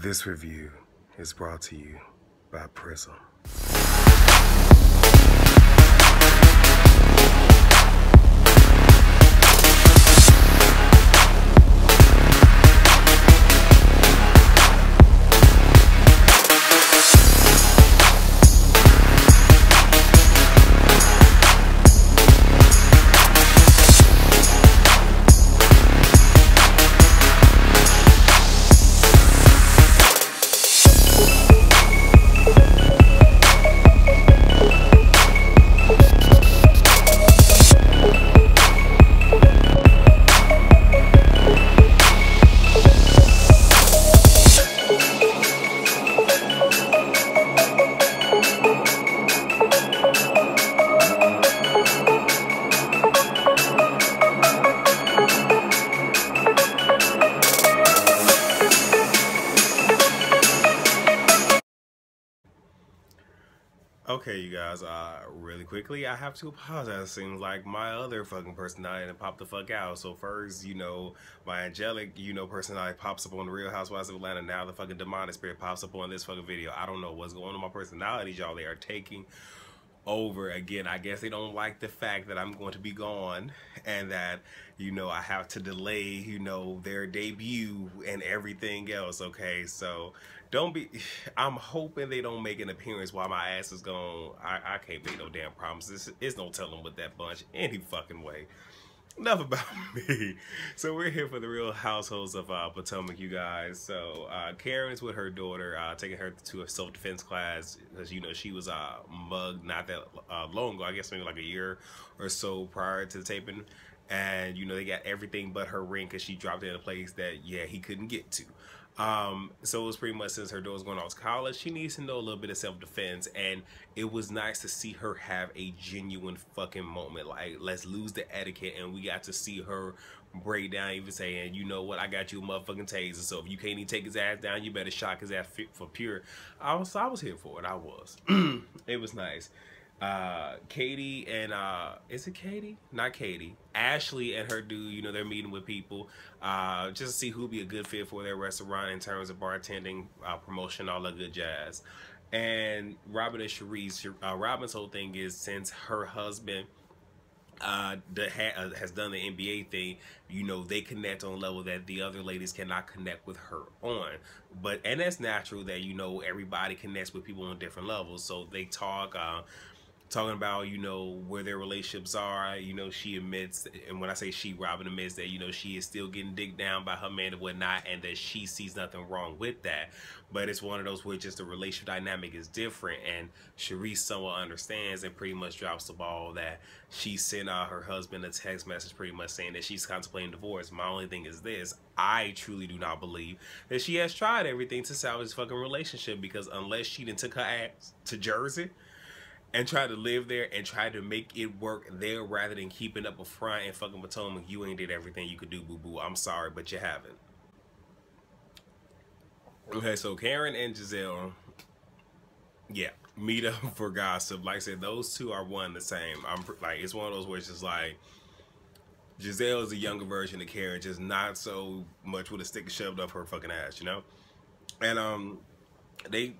This review is brought to you by Prism. Okay, you guys, really quickly, I have to apologize. It seems like my other fucking personality popped the fuck out. So first, my angelic, personality pops up on the Real Housewives of Atlanta. Now the fucking demonic spirit pops up on this fucking video. I don't know what's going on with my personalities, y'all. They are taking over again. I guess they don't like the fact that I'm going to be gone and that, I have to delay, their debut and everything else, okay? So I'm hoping they don't make an appearance while my ass is gone. I can't make no damn promises. It's no telling with that bunch any fucking way. Enough about me. So we're here for the Real Households of Potomac, you guys. So Karen's with her daughter, taking her to a self-defense class because she was mugged not that long ago. I guess maybe like a year or so prior to the taping, and they got everything but her ring because she dropped it in a place that he couldn't get to. So it was pretty much, since her daughter's going off to college, she needs to know a little bit of self-defense, and it was nice to see her have a genuine fucking moment. Like, let's lose the etiquette, and we got to see her break down, even saying, you know what, I got you a motherfucking taser, so if you can't even take his ass down, you better shock his ass for pure. I was here for it. I was. It was nice. Katie and is it Katie? Not Katie. Ashley and her dude, they're meeting with people just to see who'd be a good fit for their restaurant in terms of bartending, promotion, all that good jazz. And Robin and Sharice, Robin's whole thing is, since her husband has done the NBA thing, they connect on a level that the other ladies cannot connect with her on. And that's natural that everybody connects with people on different levels. So they talking about, where their relationships are. She admits, and when I say she, Robin admits that, she is still getting digged down by her man and whatnot, and that she sees nothing wrong with that. But it's one of those where just the relationship dynamic is different, and Sharice somewhat understands and pretty much drops the ball that she sent her husband a text message pretty much saying that she's contemplating divorce. My only thing is this: I truly do not believe that she has tried everything to salvage this fucking relationship, because unless she done took her ass to Jersey and try to live there and try to make it work there rather than keeping up a front in fucking Potomac, you ain't did everything you could do, boo-boo. I'm sorry, but you haven't. Okay, so Karen and Giselle, meet up for gossip. Like I said, those two are one and the same. It's one of those where it's just like, Giselle is a younger version of Karen, just not so much with a stick shoved up her fucking ass, And they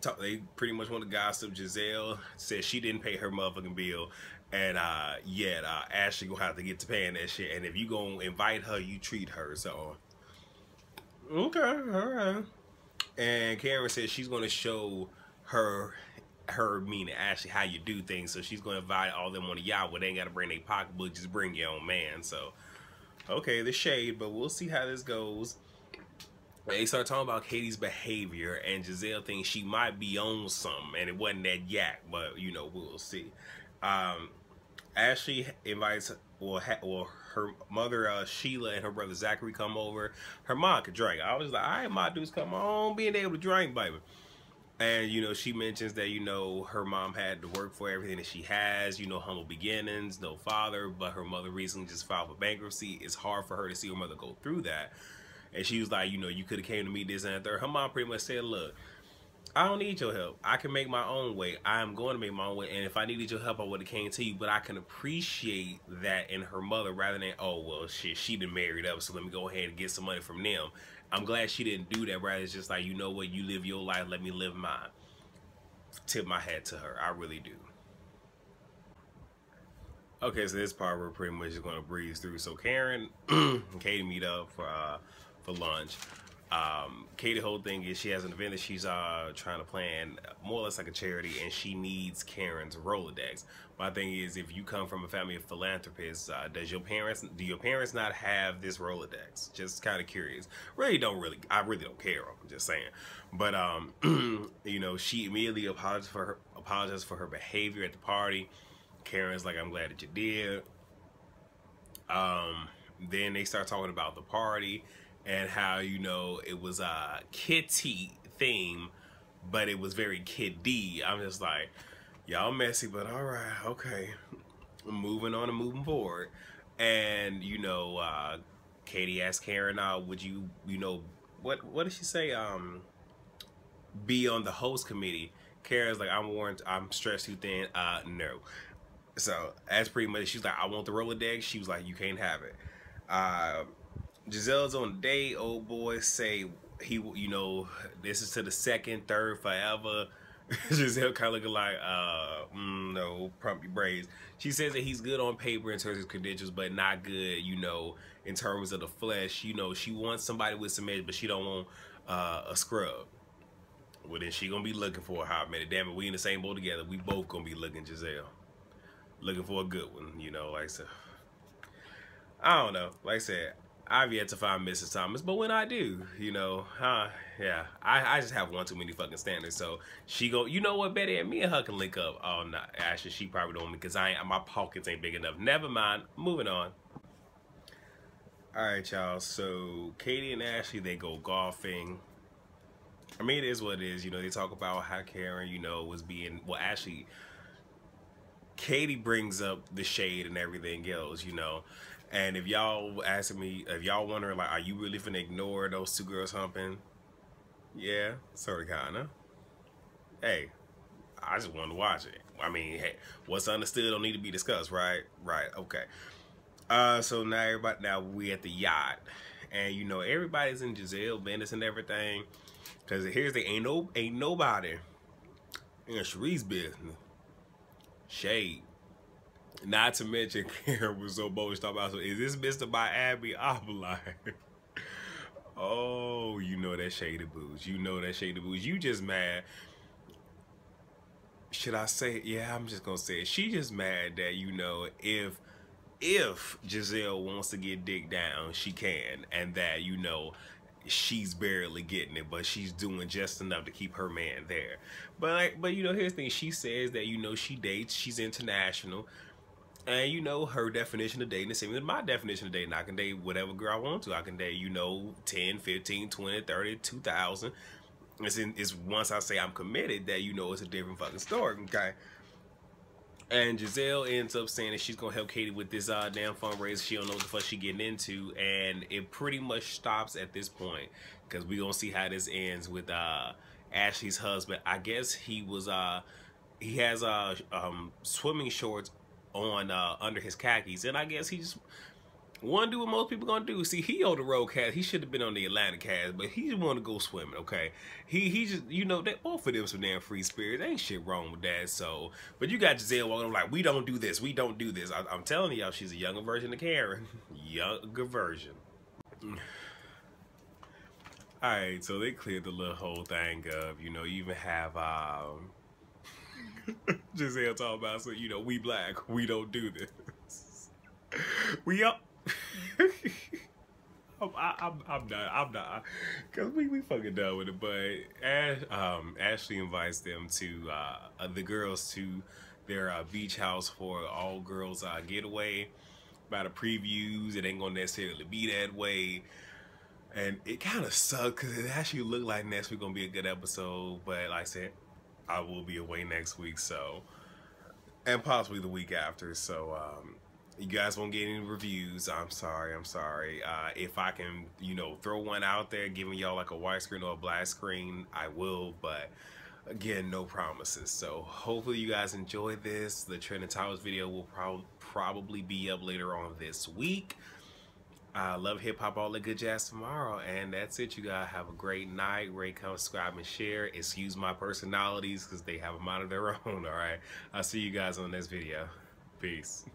pretty much want to gossip. Giselle said she didn't pay her motherfucking bill, and Ashley gonna have to get to paying that shit. And if you gonna invite her, you treat her. So okay, all right. And Karen said she's gonna show her meaning Ashley how you do things. So she's gonna invite all them on the yacht where they ain't gotta bring their pocketbook, just bring your own man. So okay, the shade, but we'll see how this goes. They start talking about Katie's behavior, and Giselle thinks she might be on something, and it wasn't that yak, but we'll see. Ashley invites, her mother Sheila and her brother Zachary come over. Her mom could drink. I was like, all right, my dudes, come on, being able to drink, baby. And she mentions that her mom had to work for everything that she has, humble beginnings, no father, but her mother recently just filed for bankruptcy. It's hard for her to see her mother go through that. And she was like, you could have came to me this and that third. Her mom pretty much said, look, I don't need your help. I can make my own way. I am going to make my own way. And if I needed your help, I would have came to you. But I can appreciate that in her mother rather than, oh, well, shit, she done married up, so let me go ahead and get some money from them. I'm glad she didn't do that, right? It's just like, you know what, you live your life, let me live mine. Tip my hat to her. I really do. Okay, so this part we're pretty much just gonna breeze through. So Karen and Katie meet up for lunch. Katie, whole thing is she has an event that she's trying to plan, more or less like a charity, and she needs Karen's Rolodex. My thing is, if you come from a family of philanthropists, do your parents not have this Rolodex? Just kind of curious. I really don't care. I'm just saying. But you know, she immediately apologized for her behavior at the party. Karen's like, I'm glad that you did. Then they start talking about the party and how, you know, it was a kitty theme, but it was very kiddie. I'm just like, y'all messy, but all right, okay. Moving on and moving forward. And, you know, Katie asked Karen, would you, you know, what did she say? Be on the host committee. Karen's like, I'm stressed too thin. No. So that's pretty much, she's like, I want the Rolodex. She was like, you can't have it. Giselle's on a date. Old boy say he, you know, this is to the second, third, forever. Giselle kind of looking like, no, pump your braids. She says that he's good on paper in terms of credentials, but not good, you know, in terms of the flesh. You know, she wants somebody with some edge, but she don't want a scrub. Well, then she gonna be looking for a hot minute. Damn it, we in the same boat together. We both gonna be looking, Giselle. Looking for a good one, you know, like I said. I don't know. Like I said, I've yet to find Mrs. Thomas, but when I do, you know, yeah, I just have one too many fucking standards. So she go, you know what, Betty, and me and her can link up. Oh, no, actually, she probably don't, because my pockets ain't big enough. Never mind. Moving on. All right, y'all. So Katie and Ashley, they go golfing. I mean, it is what it is. You know, they talk about how Karen, you know, was being, well, actually, Katie brings up the shade and everything else, you know. And if y'all asking me, if y'all wondering, like, are you really finna ignore those two girls humping? Yeah, sort of, kinda. Hey, I just wanted to watch it. I mean, hey, what's understood don't need to be discussed, right? Right, okay. So now we at the yacht. And, you know, everybody's in Giselle business and everything. Because here's the, ain't nobody in Cherie's business. Shade. Not to mention, Karen was so bold talking about, so is this Mr. Miami? I'm like, oh, you know that shady booze. You know that shady booze. You just mad. Should I say it? Yeah, I'm just gonna say it. She just mad that, you know, if Giselle wants to get dick down, she can, and that, you know, she's barely getting it, but she's doing just enough to keep her man there. But you know, here's the thing. She says that, you know, she dates, she's international, and, you know, her definition of dating is same as my definition of dating. I can date whatever girl I want to. I can date, you know, 10, 15, 20, 30, 2,000. It's once I say I'm committed that, you know, it's a different fucking story, okay? And Giselle ends up saying that she's gonna help Katie with this damn fundraiser. She don't know what the fuck she getting into, and it pretty much stops at this point, because we gonna see how this ends with Ashley's husband. I guess he was he has swimming shorts on under his khakis, and I guess he just want to do what most people gonna do. See, he on the road cast. He should have been on the Atlantic cast, but he just want to go swimming. Okay, he just, you know, that both of them some damn free spirits. Ain't shit wrong with that. So, but you got Giselle walking like, we don't do this, we don't do this. I'm telling y'all, she's a younger version of Karen. Younger version. All right, so they cleared the little whole thing up. You know, you even have Giselle talking about, so, you know, we black, we don't do this. We up. I'm not, cause we fucking done with it. But Ashley invites them to the girls to their beach house for all girls getaway. By the previews, it ain't gonna necessarily be that way, and it kind of sucks because it actually looked like next week gonna be a good episode. But like I said, I will be away next week, so, and possibly the week after. So you guys won't get any reviews. I'm sorry. If I can, you know, throw one out there, giving y'all like a white screen or a black screen, I will. But again, no promises. So hopefully you guys enjoy this. The Trending Towers video will probably be up later on this week. I love hip hop, all the good jazz tomorrow. And that's it, you guys. Have a great night. Rate, comment, subscribe, and share. Excuse my personalities because they have a mind of their own, all right? I'll see you guys on the next video. Peace.